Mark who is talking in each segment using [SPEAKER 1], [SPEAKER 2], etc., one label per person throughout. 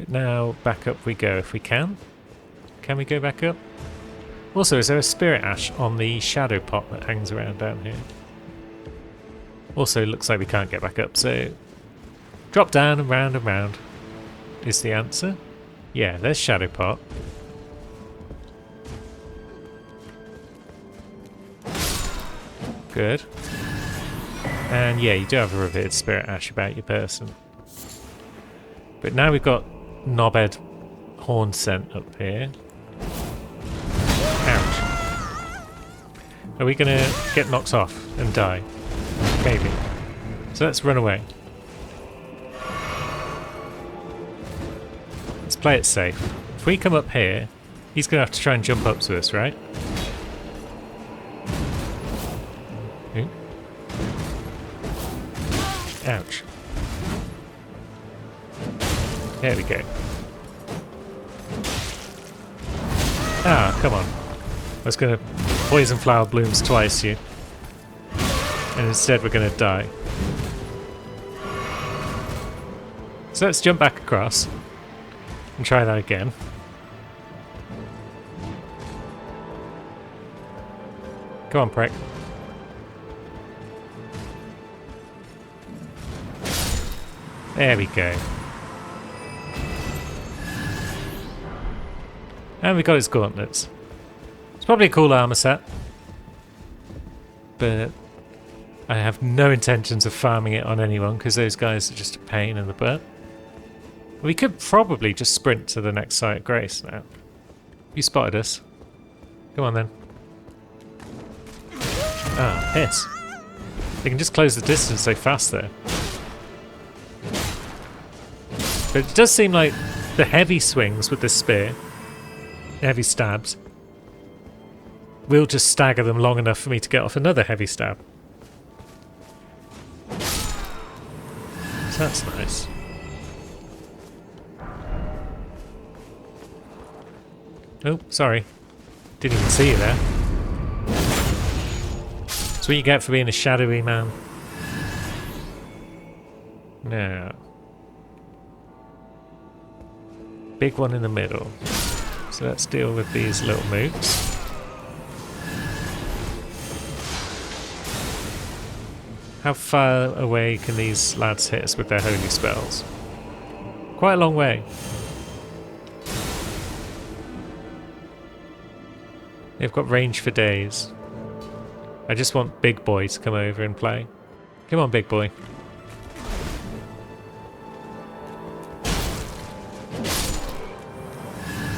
[SPEAKER 1] But now back up we go if we can. Can we go back up? Also, is there a spirit ash on the shadow pot that hangs around down here? Also, looks like we can't get back up, so drop down and round is the answer. Yeah, there's shadow pot. Good. And yeah, you do have a revered spirit ash about your person. But now we've got knobhead horn scent up here. Ouch. Are we gonna get knocked off and die? Maybe. So let's run away. Let's play it safe. If we come up here, he's gonna have to try and jump up to us, right? Ooh. Ouch. There we go. Ah, come on. I was going to poison flower blooms twice you. And instead we're going to die. So let's jump back across. And try that again. Come on, prick. There we go. And we got his gauntlets. It's probably a cool armor set. But I have no intentions of farming it on anyone because those guys are just a pain in the butt. We could probably just sprint to the next site of Grace now. You spotted us. Come on then. Ah, piss. They can just close the distance so fast there. But it does seem like the heavy swings with the spear, heavy stabs, will just stagger them long enough for me to get off another heavy stab. So that's nice. Oh, sorry. Didn't even see you there. That's what you get for being a shadowy man. No. Big one in the middle. So let's deal with these little mooks. How far away can these lads hit us with their holy spells? Quite a long way. They've got range for days. I just want Big Boy to come over and play. Come on, Big Boy.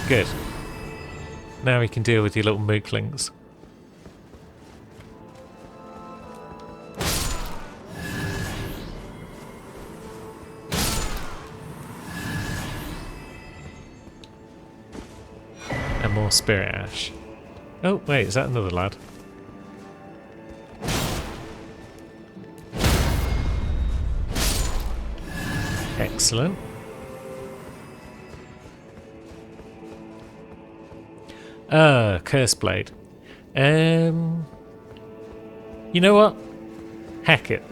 [SPEAKER 1] Good. Now we can deal with your little mooklings. And more spirit ash. Oh, wait, is that another lad? Excellent. Curse Blade. You know what? Heck it.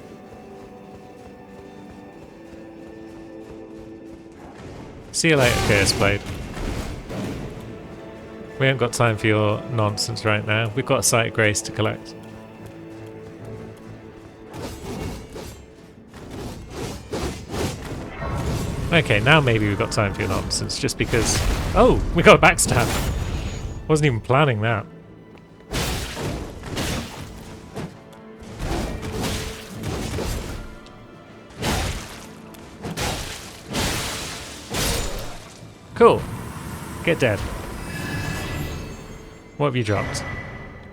[SPEAKER 1] See you later, Curse Blade. We haven't got time for your nonsense right now. We've got a Site of Grace to collect. Okay, now maybe we've got time for your nonsense, just because... Oh, we got a backstab. Wasn't even planning that. Cool. Get dead. What have you dropped?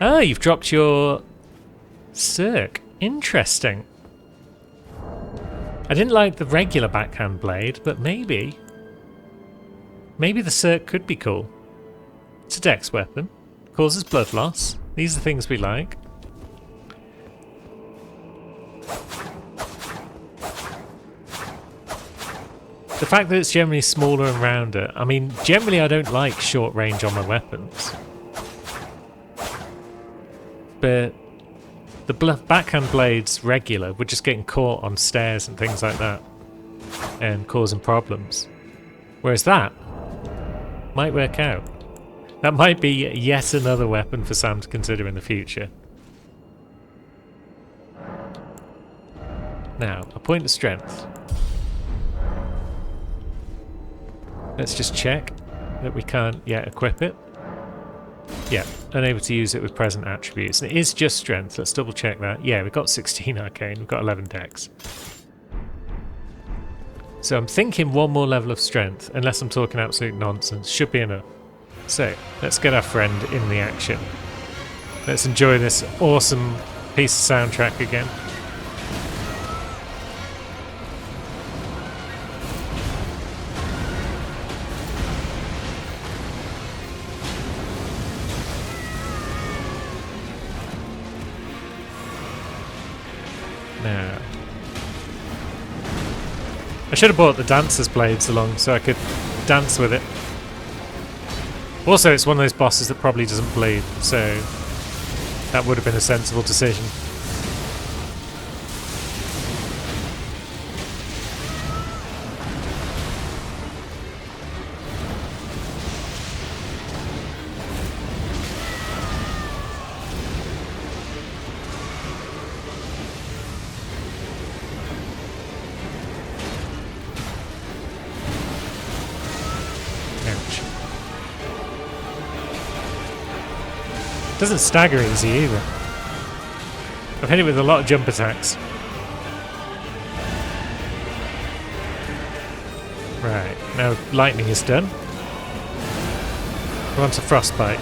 [SPEAKER 1] Ah, you've dropped your Cirque. Interesting. I didn't like the regular backhand blade, but maybe the Cirque could be cool. It's a dex weapon. Causes blood loss. These are things we like. The fact that it's generally smaller and rounder. I mean, generally I don't like short range on my weapons. But the backhand blades regular were just getting caught on stairs and things like that. And causing problems. Whereas that might work out. That might be yet another weapon for Sam to consider in the future. Now, a point of strength. Let's just check that we can't yet equip it. Yeah, unable to use it with present attributes. And it is just strength. Let's double check that. Yeah, we've got 16 arcane. We've got 11 dex. So I'm thinking one more level of strength, unless I'm talking absolute nonsense, should be enough. So, let's get our friend in the action. Let's enjoy this awesome piece of soundtrack again. Now, I should have brought the dancer's blades along so I could dance with it. Also, it's one of those bosses that probably doesn't bleed, so that would have been a sensible decision. Doesn't stagger easy either. I've hit it with a lot of jump attacks. Right, now lightning is done. We're on to frostbite.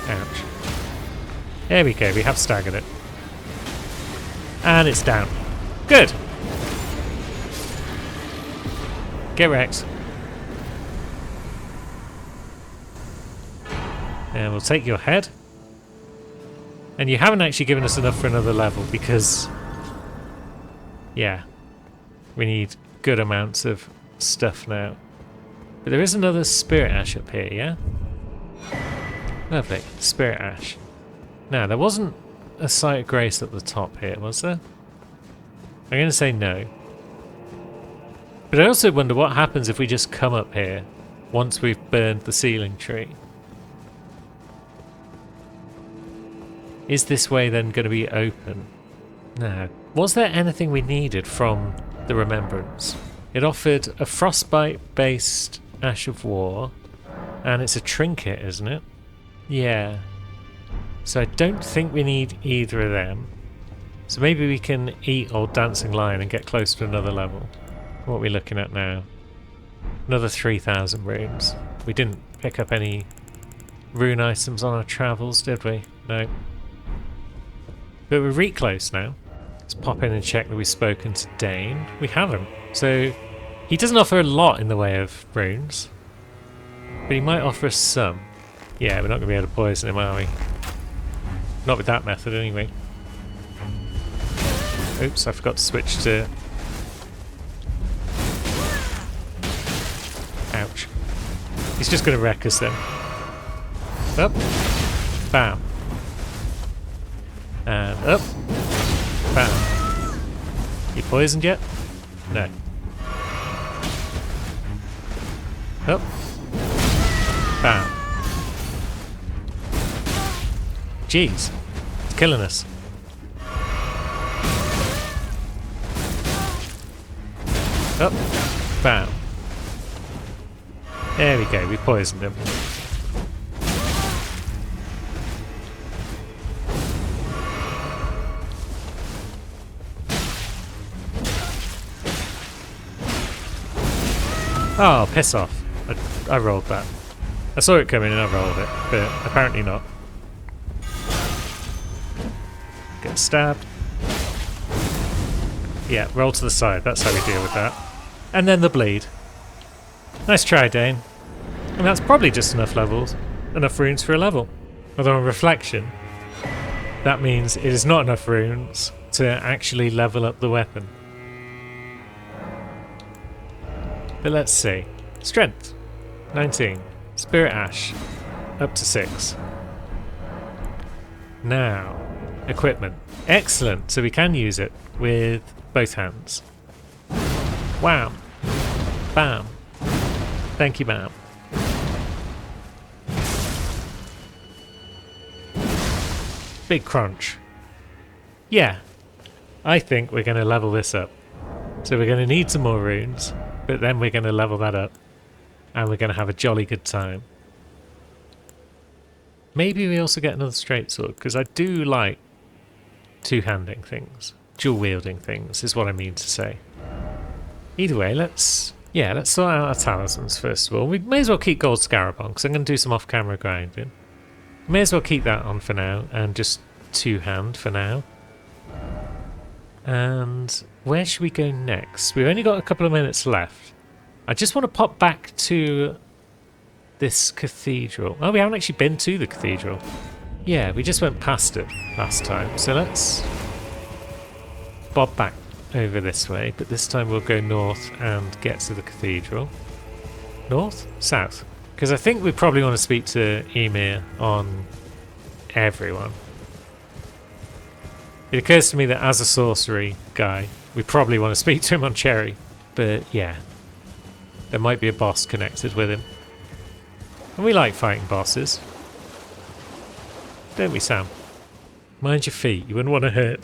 [SPEAKER 1] Ouch. There we go, we have staggered it. And it's down. Good! Get wrecked. And we'll take your head. And you haven't actually given us enough for another level because, yeah, we need good amounts of stuff now. But there is another Spirit Ash up here, yeah? Lovely, Spirit Ash. Now, there wasn't a Site of Grace at the top here, was there? I'm going to say no. But I also wonder what happens if we just come up here once we've burned the ceiling tree. Is this way then going to be open? No. Was there anything we needed from the Remembrance? It offered a frostbite-based Ash of War, and it's a trinket, isn't it? Yeah. So I don't think we need either of them. So maybe we can eat Old Dancing Lion and get close to another level. What are we looking at now? Another 3,000 runes. We didn't pick up any rune items on our travels, did we? No. But we're really close now. Let's pop in and check that we've spoken to Dane. We haven't. So he doesn't offer a lot in the way of runes. But he might offer us some. Yeah, we're not going to be able to poison him, are we? Not with that method, anyway. Oops, I forgot to switch to... Ouch. He's just going to wreck us then. Up. Bam. And up. Bam. You poisoned yet? No. Up. Bam. Jeez. It's killing us. Up. Bam. There we go, we poisoned him. Oh, piss off. I rolled that. I saw it coming and I rolled it, but apparently not. Get stabbed. Yeah, roll to the side, that's how we deal with that. And then the bleed. Nice try, Dane. And that's probably just enough levels, enough runes for a level. Although on reflection, that means it is not enough runes to actually level up the weapon. But let's see. Strength, 19. Spirit Ash, up to 6. Now, equipment. Excellent, so we can use it with both hands. Wham! Bam! Thank you, ma'am. Big crunch. Yeah, I think we're going to level this up. So we're going to need some more runes, but then we're going to level that up. And we're going to have a jolly good time. Maybe we also get another straight sword, because I do like two-handing things. Dual-wielding things is what I mean to say. Either way, let's sort out our talismans first of all. We may as well keep Gold Scarab on, because I'm going to do some off-camera grinding. May as well keep that on for now, and just two-hand for now. And where should we go next? We've only got a couple of minutes left. I just want to pop back to this cathedral. Oh, we haven't actually been to the cathedral. Yeah, we just went past it last time. So let's bob back over this way, but this time we'll go north and get to the cathedral. North? South? Because I think we probably want to speak to Ymir on everyone. It occurs to me that as a sorcery guy, we probably want to speak to him on Cherry. But yeah, there might be a boss connected with him. And we like fighting bosses. Don't we, Sam? Mind your feet, you wouldn't want to hurt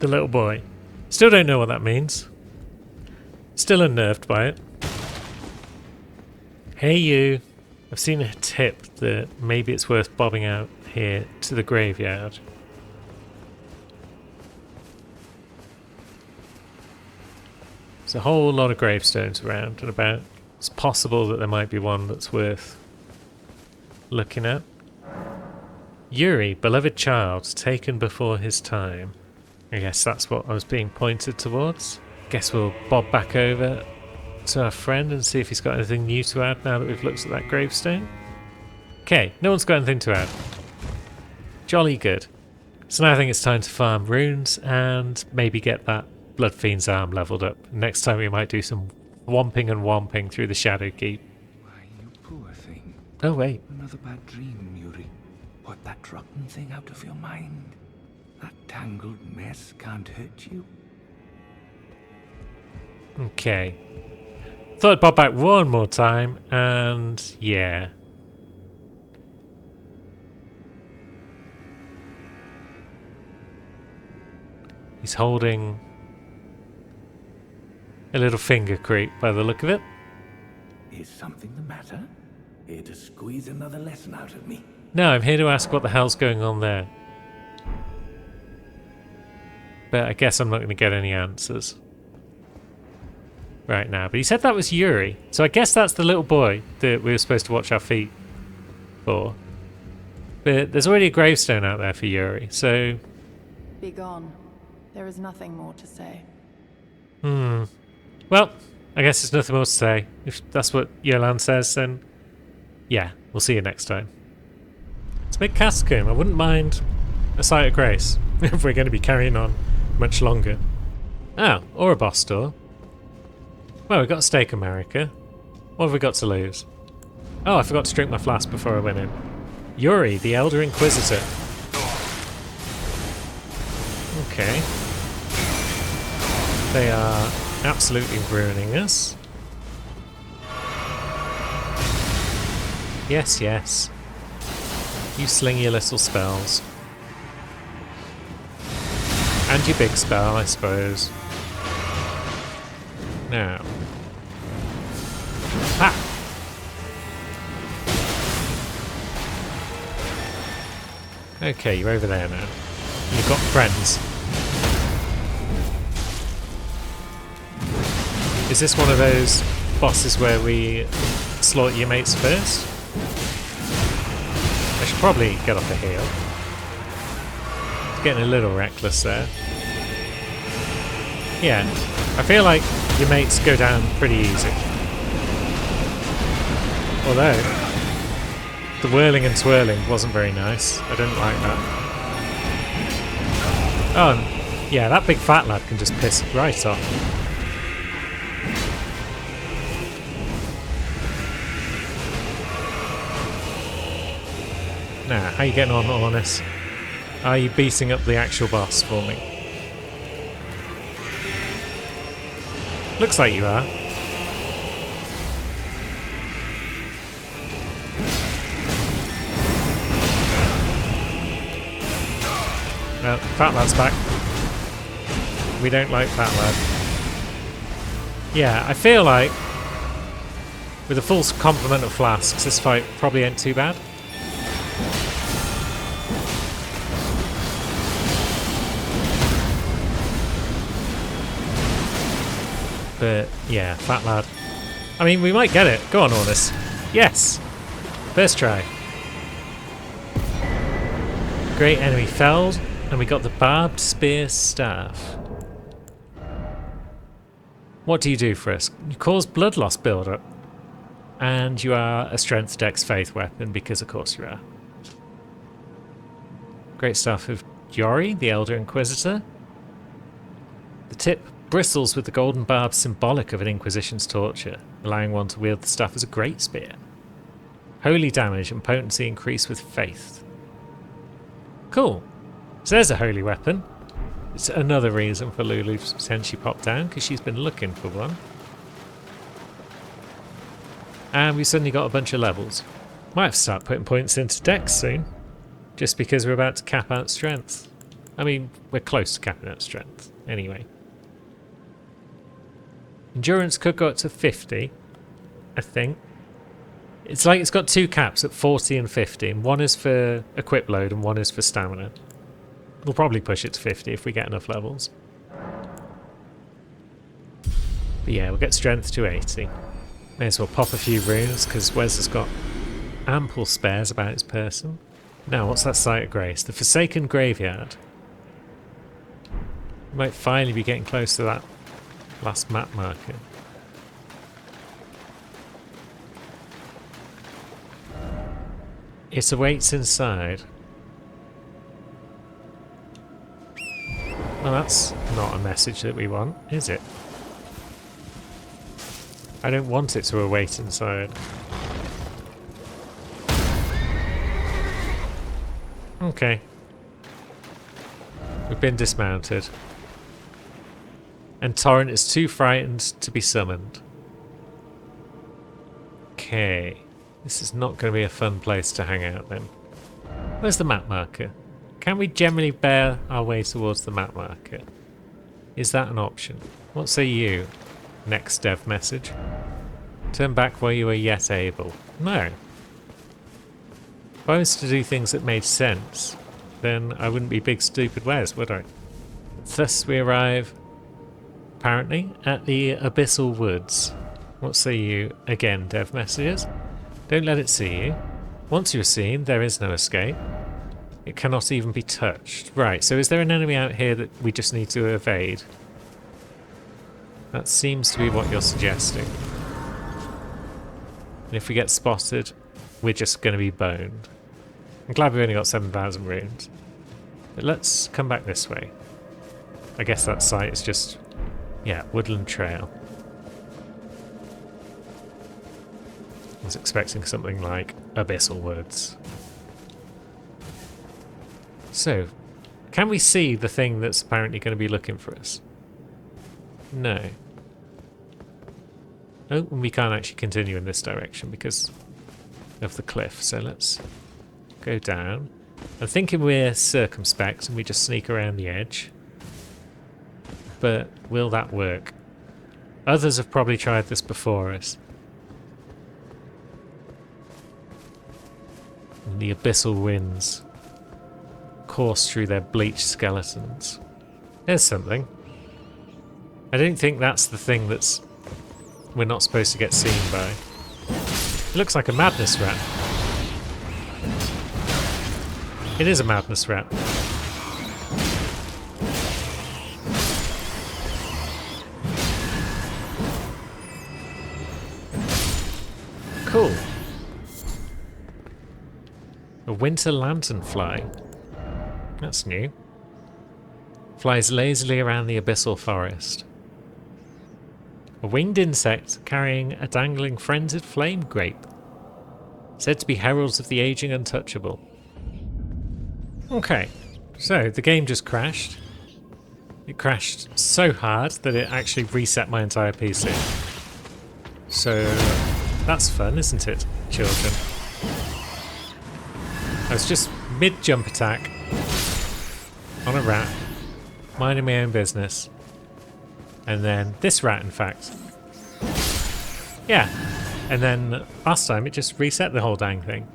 [SPEAKER 1] the little boy. Still don't know what that means. Still unnerved by it. Hey you, I've seen a tip that maybe it's worth bobbing out here to the graveyard. There's a whole lot of gravestones around and about. It's possible that there might be one that's worth looking at. Yuri, beloved child, taken before his time. I guess that's what I was being pointed towards. Guess we'll bob back over to our friend and see if he's got anything new to add now that we've looked at that gravestone. Okay, no one's got anything to add. Jolly good. So now I think it's time to farm runes and maybe get that Blood Fiend's arm leveled up. Next time we might do some whomping through the Shadow Keep.
[SPEAKER 2] Why, you poor thing.
[SPEAKER 1] Oh wait.
[SPEAKER 2] Another bad dream, Yuri. Put that rotten thing out of your mind. That tangled mess can't hurt you.
[SPEAKER 1] Okay. Thought I'd pop back one more time, and yeah. He's holding a little finger creep by the look of it.
[SPEAKER 2] Is something the matter? Here to squeeze another lesson out of me?
[SPEAKER 1] No, I'm here to ask what the hell's going on there. But I guess I'm not going to get any answers right now. But he said that was Yuri, so I guess that's the little boy that we were supposed to watch our feet for. But there's already a gravestone out there for Yuri, so...
[SPEAKER 3] Be gone. There is nothing more to say.
[SPEAKER 1] Well, I guess there's nothing more to say. If that's what Yolan says, then yeah, we'll see you next time. It's a big Cascomb. I wouldn't mind a Site of Grace if we're going to be carrying on much longer. Oh, or a boss door. Well, we've got a Stake America. What have we got to lose? Oh, I forgot to drink my flask before I went in. Yuri, the Elder Inquisitor. Okay. They are absolutely ruining us. Yes, yes. You sling your little spells. And your big spell, I suppose. Now. Ha! Okay, you're over there now. You've got friends. Is this one of those bosses where we slaughter your mates first? I should probably get off the hill. It's getting a little reckless there. Yeah, I feel like your mates go down pretty easy. Although, the whirling and twirling wasn't very nice. I didn't like that. Oh, yeah, that big fat lad can just piss right off. Now, how are you getting on, Ornis? Are you beating up the actual boss for me? Looks like you are. Well, Fat Lad's back. We don't like Fat Lad. Yeah, I feel like with a full complement of flasks, this fight probably ain't too bad. But yeah, Fat Lad. I mean, we might get it. Go on, Ornus. Yes! First try. Great enemy felled, and we got the barbed spear staff. What do you do for us? You cause blood loss build-up. And you are a strength dex faith weapon, because of course you are. Great staff of Yori, the Elder Inquisitor. The tip bristles with the golden barb symbolic of an Inquisition's torture, allowing one to wield the staff as a great spear. Holy damage and potency increase with faith. Cool. So there's a holy weapon. It's another reason for Lulu to potentially pop down, because she's been looking for one. And we've suddenly got a bunch of levels. Might have to start putting points into Dex soon, just because we're about to cap out strength. I mean, we're close to capping out strength, anyway. Endurance could go up to 50, I think. It's like it's got two caps at 40 and 50, and one is for equip load and one is for stamina. We'll probably push it to 50 if we get enough levels. But yeah, we'll get strength to 80. May as well pop a few runes, because Wes has got ample spares about his person. Now, what's that site of grace? The Forsaken Graveyard. We might finally be getting close to that last map marker. It awaits inside. Well, that's not a message that we want, is it? I don't want it to await inside. Okay. We've been dismounted. And Torrent is too frightened to be summoned. Okay. This is not going to be a fun place to hang out then. Where's the map marker? Can we generally bear our way towards the map marker? Is that an option? What say you? Next dev message. Turn back while you are yet able. No. If I was to do things that made sense, then I wouldn't be big stupid Wes, would I? Thus we arrive, apparently, at the Abyssal Woods. What say you? Again, dev messages. Don't let it see you. Once you're seen, there is no escape. It cannot even be touched. Right, so is there an enemy out here that we just need to evade? That seems to be what you're suggesting. And if we get spotted, we're just going to be boned. I'm glad we've only got 7,000 runes. But let's come back this way. I guess that site is just, yeah, Woodland Trail. I was expecting something like Abyssal Woods. So, can we see the thing that's apparently going to be looking for us? No. Oh, and we can't actually continue in this direction because of the cliff. So let's go down. I'm thinking we're circumspect and we just sneak around the edge. But will that work? Others have probably tried this before us. And the abyssal winds course through their bleached skeletons. There's something. I don't think that's the thing that's we're not supposed to get seen by. It looks like a madness rat. It is a madness rat. Cool. A winter lanternfly. That's new. Flies lazily around the abyssal forest. A winged insect carrying a dangling frenzied flame grape. Said to be heralds of the aging untouchable. Okay, so the game just crashed. It crashed so hard that it actually reset my entire PC. So that's fun, isn't it, children? I was just mid-jump attack on a rat, minding my own business. And then this rat, in fact. Yeah. And then last time it just reset the whole dang thing.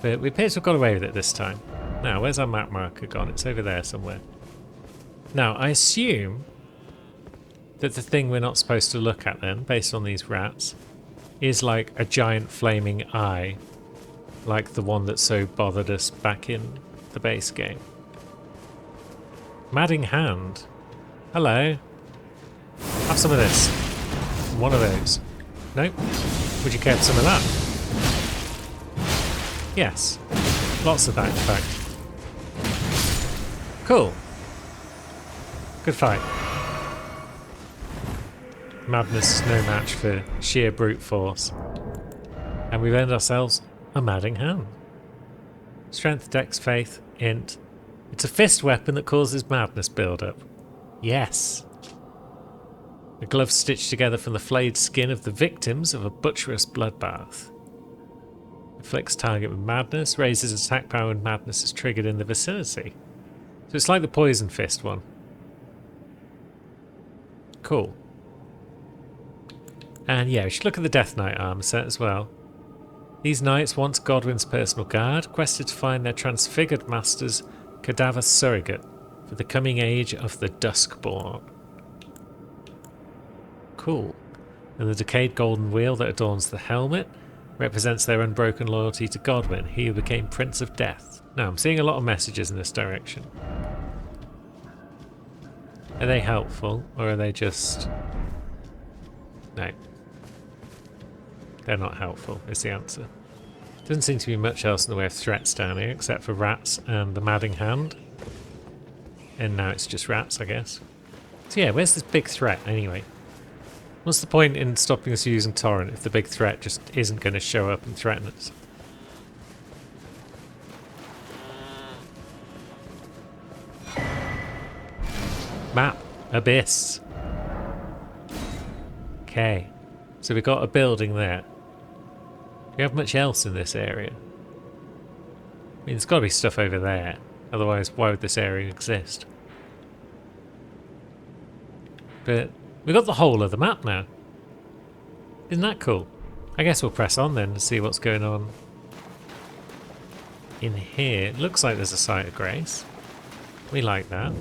[SPEAKER 1] But we appear to have got away with it this time. Now, where's our map marker gone? It's over there somewhere. Now, I assume that the thing we're not supposed to look at then, based on these rats, is like a giant flaming eye. Like the one that so bothered us back in the base game. Madding Hand. Hello. Have some of this. One of those. Nope. Would you care for some of that? Yes. Lots of that, in fact. Cool. Good fight. Madness is no match for sheer brute force. And we've earned ourselves a Madding Hand. Strength, Dex, Faith, Int. It's a fist weapon that causes madness build-up. Yes. A glove stitched together from the flayed skin of the victims of a butcherous bloodbath. Afflicts target with madness, raises attack power when madness is triggered in the vicinity. So it's like the poison fist one. Cool. And yeah, we should look at the Death Knight armor set as well. These knights, once Godwyn's personal guard, quested to find their transfigured master's cadaver surrogate for the coming age of the Duskborn. Cool. And the decayed golden wheel that adorns the helmet represents their unbroken loyalty to Godwyn, he who became Prince of Death. Now, I'm seeing a lot of messages in this direction. Are they helpful, or are they just... No. They're not helpful, is the answer. Doesn't seem to be much else in the way of threats down here, except for rats and the Madding Hand. And now it's just rats, I guess. So yeah, where's this big threat, anyway? What's the point in stopping us using Torrent if the big threat just isn't going to show up and threaten us? Map. Abyss. Okay. So we've got a building there. Do we have much else in this area? I mean, there's got to be stuff over there. Otherwise, why would this area exist? But we've got the whole of the map now. Isn't that cool? I guess we'll press on then and see what's going on in here. It looks like there's a site of grace. We like that.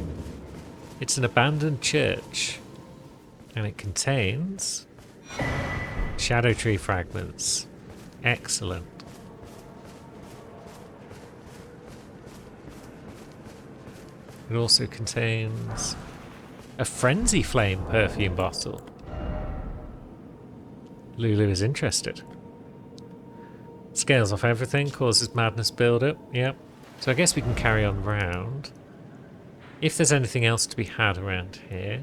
[SPEAKER 1] It's an abandoned church. And it contains Shadow Tree fragments. Excellent. It also contains a Frenzy Flame perfume bottle. Lulu is interested. Scales off everything, causes madness build-up. Yep. So I guess we can carry on round. If there's anything else to be had around here,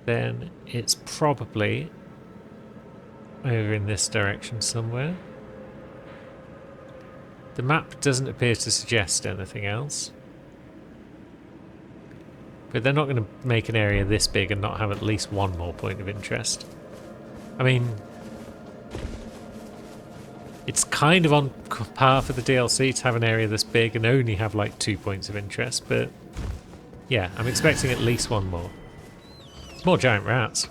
[SPEAKER 1] then it's probably over in this direction somewhere. The map doesn't appear to suggest anything else. But they're not going to make an area this big and not have at least one more point of interest. I mean, it's kind of on par for the DLC to have an area this big and only have like 2 points of interest, but yeah, I'm expecting at least one more. It's more giant rats.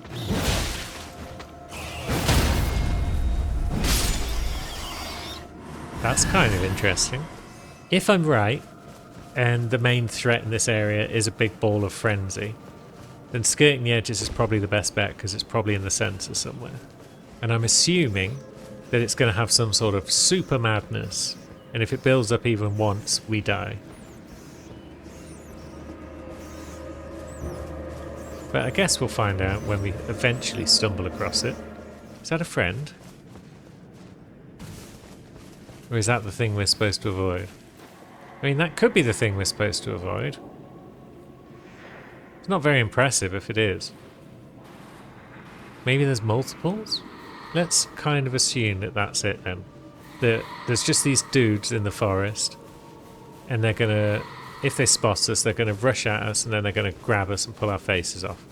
[SPEAKER 1] That's kind of interesting. If I'm right, and the main threat in this area is a big ball of frenzy, then skirting the edges is probably the best bet because it's probably in the centre somewhere. And I'm assuming that it's going to have some sort of super madness, and if it builds up even once, we die. But I guess we'll find out when we eventually stumble across it. Is that a friend? Or is that the thing we're supposed to avoid? I mean, that could be the thing we're supposed to avoid. It's not very impressive if it is. Maybe there's multiples? Let's kind of assume that that's it then. That there's just these dudes in the forest, and they're gonna if they spot us, they're going to rush at us and then they're going to grab us and pull our faces off.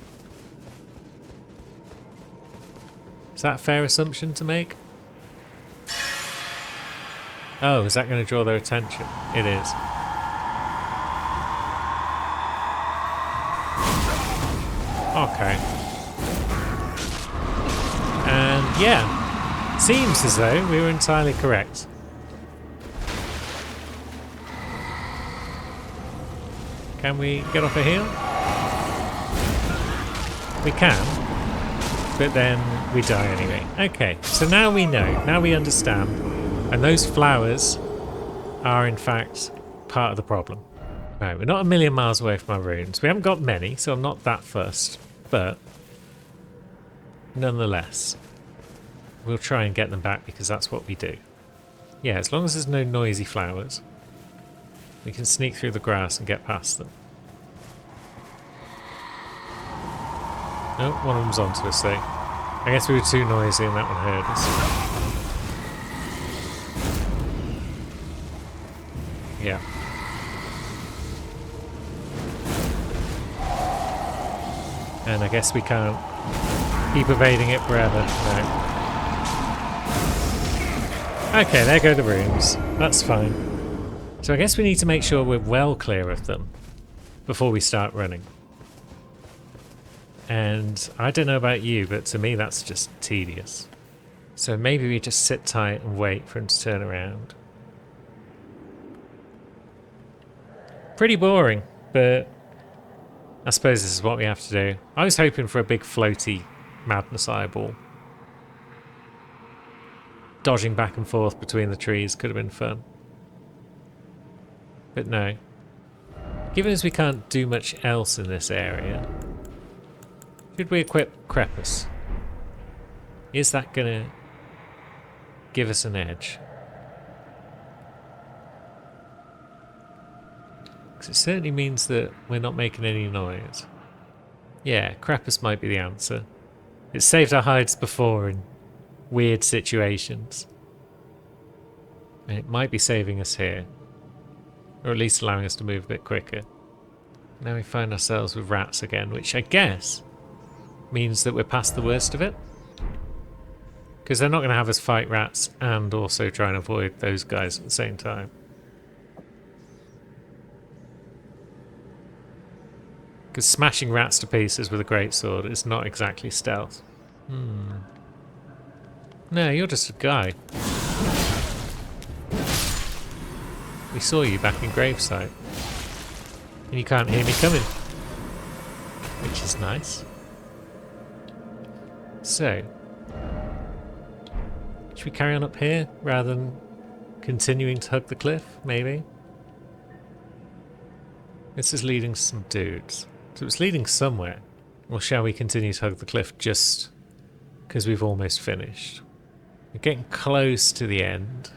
[SPEAKER 1] Is that a fair assumption to make? Oh, is that going to draw their attention? It is. Okay. And yeah, seems as though we were entirely correct. Can we get off a hill? We can, but then we die anyway. Okay, so now we know, now we understand, and those flowers are in fact part of the problem. Right, we're not a million miles away from our runes. We haven't got many, so I'm not that fussed, but nonetheless, we'll try and get them back because that's what we do. Yeah, as long as there's no noisy flowers, we can sneak through the grass and get past them. Nope, one of them's onto us though. I guess we were too noisy and that one heard us. Yeah. And I guess we can't keep evading it forever. No. Okay, there go the rooms. That's fine. So I guess we need to make sure we're well clear of them before we start running. And I don't know about you, but to me that's just tedious. So maybe we just sit tight and wait for him to turn around. Pretty boring, but I suppose this is what we have to do. I was hoping for a big floaty madness eyeball. Dodging back and forth between the trees could have been fun. But no. Given as we can't do much else in this area, should we equip Crepus? Is that gonna give us an edge? Because it certainly means that we're not making any noise. Yeah, Crepus might be the answer. It saved our hides before in weird situations. And it might be saving us here. Or at least allowing us to move a bit quicker. Now we find ourselves with rats again, which I guess means that we're past the worst of it. Because they're not going to have us fight rats and also try and avoid those guys at the same time. Because smashing rats to pieces with a greatsword is not exactly stealth. No, you're just a guy. We saw you back in Gravesite. And you can't hear me coming. Which is nice. So, should we carry on up here rather than continuing to hug the cliff, maybe? This is leading some dudes. So it's leading somewhere. Or shall we continue to hug the cliff just because we've almost finished? We're getting close to the end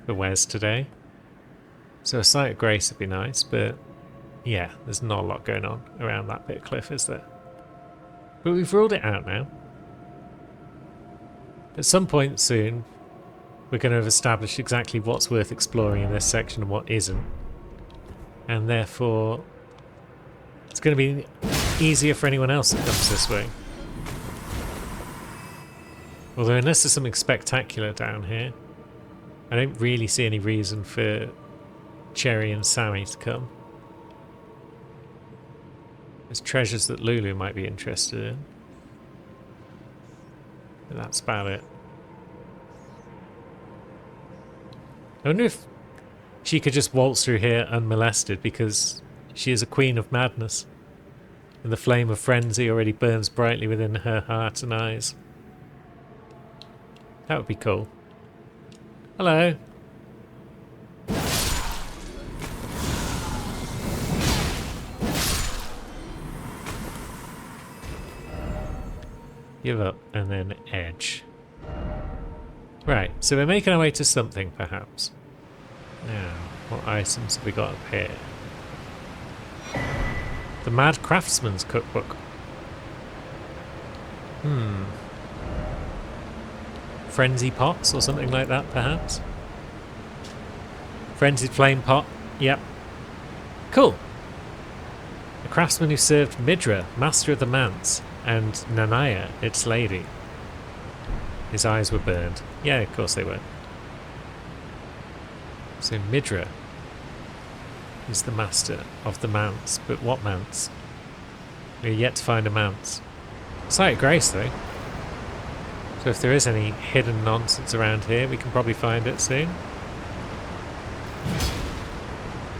[SPEAKER 1] for Wes today. So a Site of Grace would be nice, but yeah, there's not a lot going on around that bit of cliff, is there? But we've ruled it out now. At some point soon, we're going to have established exactly what's worth exploring in this section and what isn't. And therefore, it's going to be easier for anyone else that comes this way. Although unless there's something spectacular down here, I don't really see any reason for Cherry and Sammy to come. There's treasures that Lulu might be interested in. But that's about it. I wonder if she could just waltz through here unmolested because she is a queen of madness. And the flame of frenzy already burns brightly within her heart and eyes. That would be cool. Hello. Give up and then edge. Right, so we're making our way to something perhaps. Now, what items have we got up here? The Mad Craftsman's Cookbook. Frenzy pots or something like that, perhaps? Frenzied flame pot. Yep. Cool. craftsman who served Midra, master of the manse, and Nanaya, its lady. His eyes were burned. Yeah, of course they were. So Midra is the master of the manse, but what manse? We're yet to find a manse. Site of Grace, though. So if there is any hidden nonsense around here, we can probably find it soon.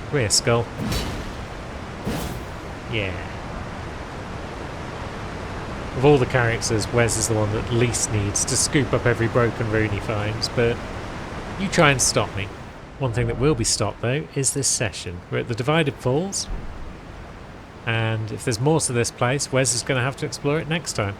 [SPEAKER 1] Come here, Skull. Yeah. Of all the characters, Wes is the one that least needs to scoop up every broken rune he finds, but you try and stop me. One thing that will be stopped, though, is this session. We're at the Divided Falls, and if there's more to this place, Wes is going to have to explore it next time.